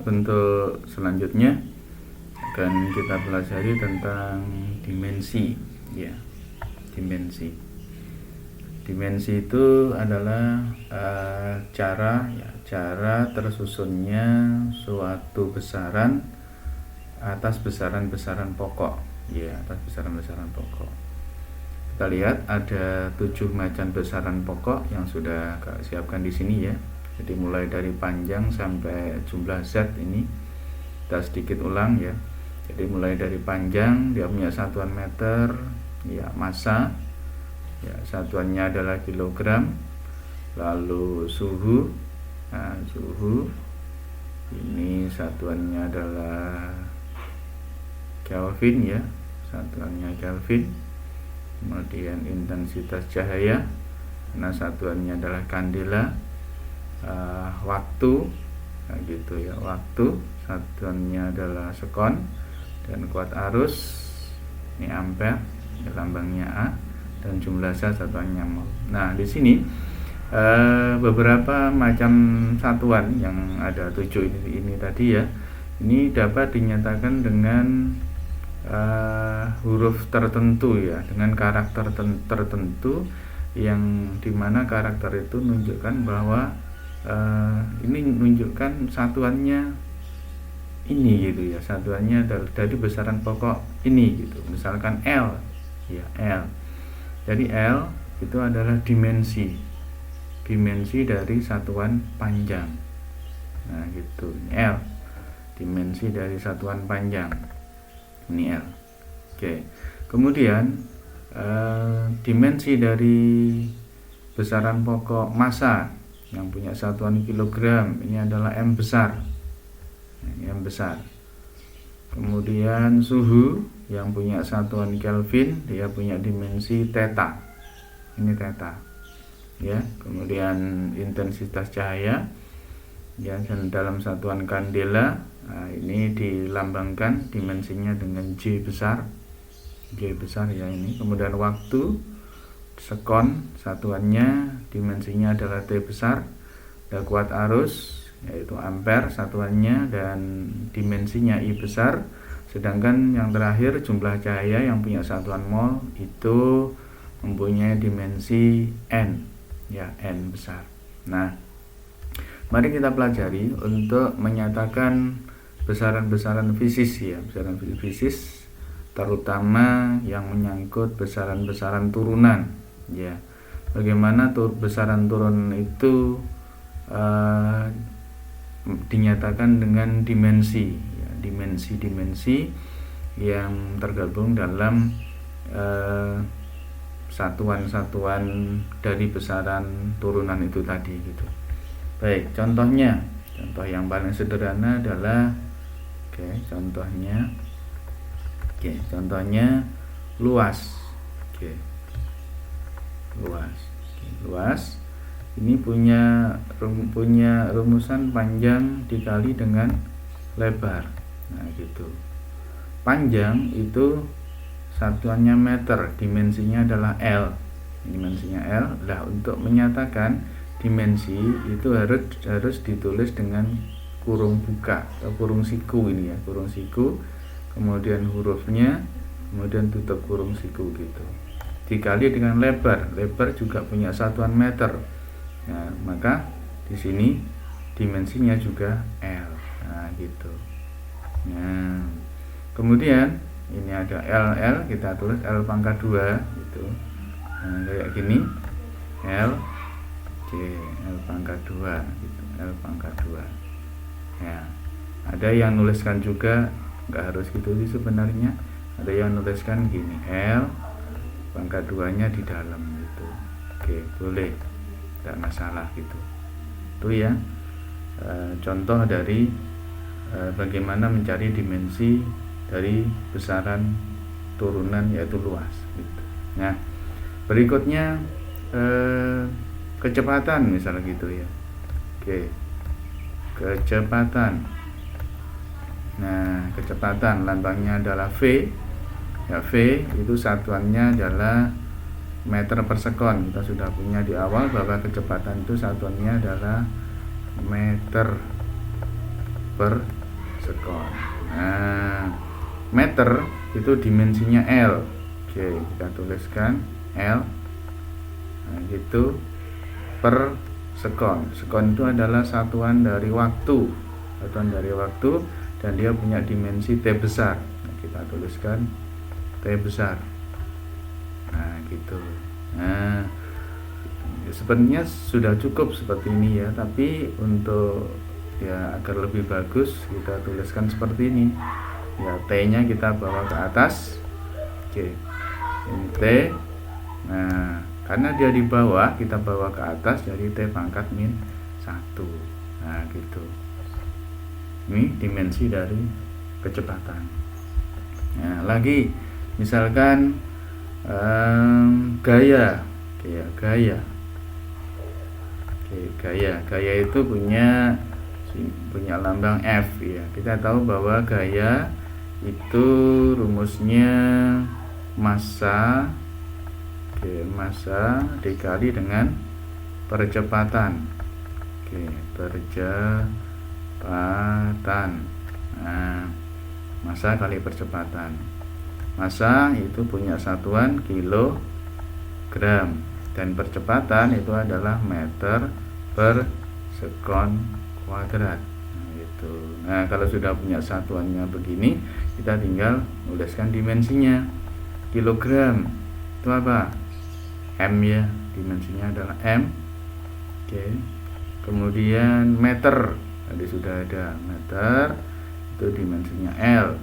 bentuk selanjutnya akan kita pelajari tentang dimensi ya. Dimensi itu adalah cara tersusunnya suatu besaran atas besaran-besaran pokok ya, Kita lihat ada 7 macam besaran pokok yang sudah Kak siapkan di sini ya. Jadi mulai dari panjang sampai jumlah Z ini kita sedikit ulang ya. Jadi mulai dari panjang dia punya satuan meter ya, massa ya, satuannya adalah kilogram. Lalu suhu, nah suhu ini satuannya adalah Kelvin ya, satuannya Kelvin. Kemudian intensitas cahaya, nah satuannya adalah kandela. Waktu, nah gitu ya, waktu satuannya adalah sekon. Dan kuat arus ini ampere, ya, lambangnya A, dan jumlah zat satuannya mol. Nah di sini beberapa macam satuan yang ada 7 ini tadi ya, ini dapat dinyatakan dengan huruf tertentu ya, dengan karakter tertentu yang dimana karakter itu menunjukkan bahwa ini menunjukkan satuannya ini gitu ya, satuannya dari besaran pokok ini gitu. Misalkan L ya, L. Jadi L itu adalah dimensi dari satuan panjang. Nah gitu, L dimensi dari satuan panjang. Ini L. Oke. Kemudian dimensi dari besaran pokok massa yang punya satuan kilogram ini adalah M besar. Ini M besar. Kemudian suhu yang punya satuan Kelvin dia punya dimensi theta. Ini theta. Ya, kemudian intensitas cahaya ya, dalam satuan kandela. Nah, ini dilambangkan dimensinya dengan J besar ya ini. Kemudian waktu sekon satuannya dimensinya adalah T besar. Dan kuat arus yaitu ampere satuannya dan dimensinya I besar. Sedangkan yang terakhir jumlah cahaya yang punya satuan mol itu mempunyai dimensi N ya, N besar. Nah, mari kita pelajari untuk menyatakan besaran-besaran fisis ya, besaran fisis terutama yang menyangkut besaran-besaran turunan ya. Bagaimana besaran turunan itu dinyatakan dengan dimensi ya, dimensi yang tergabung dalam satuan-satuan dari besaran turunan itu tadi gitu. Baik, contoh yang paling sederhana adalah contohnya luas. Luas ini punya rumusan panjang dikali dengan lebar. Nah gitu. Panjang itu satuannya meter, dimensinya adalah L. Dimensinya L. Nah, untuk menyatakan dimensi itu harus ditulis dengan kurung buka atau kurung siku ini ya, kurung siku, kemudian hurufnya, kemudian tutup kurung siku gitu. Dikali dengan lebar juga punya satuan meter. Nah, maka di sini dimensinya juga L. Nah, gitu. Nah, kemudian ini ada LL, kita tulis L pangkat 2 gitu. Nah, kayak gini. L pangkat 2 gitu, L pangkat 2. Ya. Ada yang nuliskan juga enggak harus gitu sih sebenarnya. Ada yang nuliskan gini, L pangkat 2-nya di dalam gitu. Oke, boleh. Tidak masalah gitu. Itu ya contoh dari bagaimana mencari dimensi dari besaran turunan yaitu luas gitu. Nah, berikutnya kecepatan misalnya gitu ya. Oke. Kecepatan. Nah, kecepatan lambangnya adalah V. Ya, V itu satuannya adalah meter per sekon. Kita sudah punya di awal bahwa kecepatan itu satuannya adalah meter per sekon. Nah, meter itu dimensinya L. Oke, kita tuliskan L. Nah, gitu per sekon. Sekon itu adalah satuan dari waktu. Satuan dari waktu, dan dia punya dimensi T besar. Nah, kita tuliskan T besar. Nah, gitu. Nah, sebenarnya sudah cukup seperti ini ya, tapi untuk ya agar lebih bagus kita tuliskan seperti ini ya, T-nya kita bawa ke atas. Oke, ini T. Nah, karena dia di bawah, kita bawa ke atas, jadi T pangkat min 1. Nah, gitu. Ini dimensi dari kecepatan. Nah, lagi misalkan gaya. Oke, ya, gaya. Oke, gaya itu punya lambang F ya. Kita tahu bahwa gaya itu rumusnya massa, massa dikali dengan percepatan. Oke, percepatan. Nah, massa kali percepatan. Massa itu punya satuan kilogram, dan percepatan itu adalah meter per sekon kuadrat. Nah, kalau sudah punya satuannya begini, kita tinggal nuliskan dimensinya. Kilogram itu apa? M ya, dimensinya adalah M. Oke. Kemudian meter, tadi sudah ada meter, itu dimensinya L.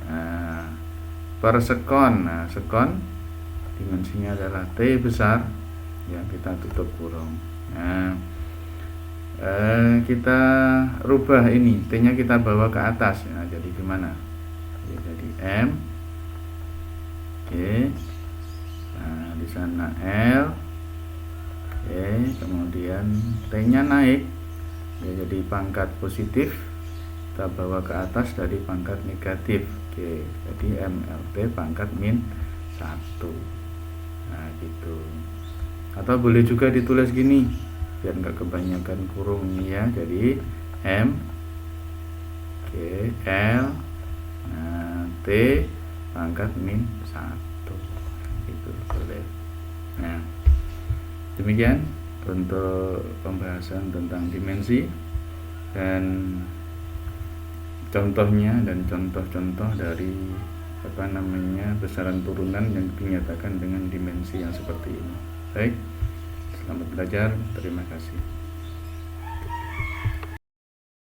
Nah, per sekon. Nah, sekon dimensinya adalah T besar ya, kita tutup kurung. Nah, kita rubah ini, T nya kita bawa ke atas ya, jadi gimana ya, jadi M. Oke. Nah, di sana L. Oke, kemudian T nya naik ya, jadi pangkat positif kita bawa ke atas dari pangkat negatif. Oke, jadi MLT pangkat min 1. Nah, gitu. Atau boleh juga ditulis gini biar nggak kebanyakan kurung ini ya, jadi M, oke, L, nah, T pangkat min 1 gitu, boleh. Nah, demikian untuk pembahasan tentang dimensi dan contohnya dan contoh-contoh dari besaran turunan yang dinyatakan dengan dimensi yang seperti ini. Baik, selamat belajar, terima kasih.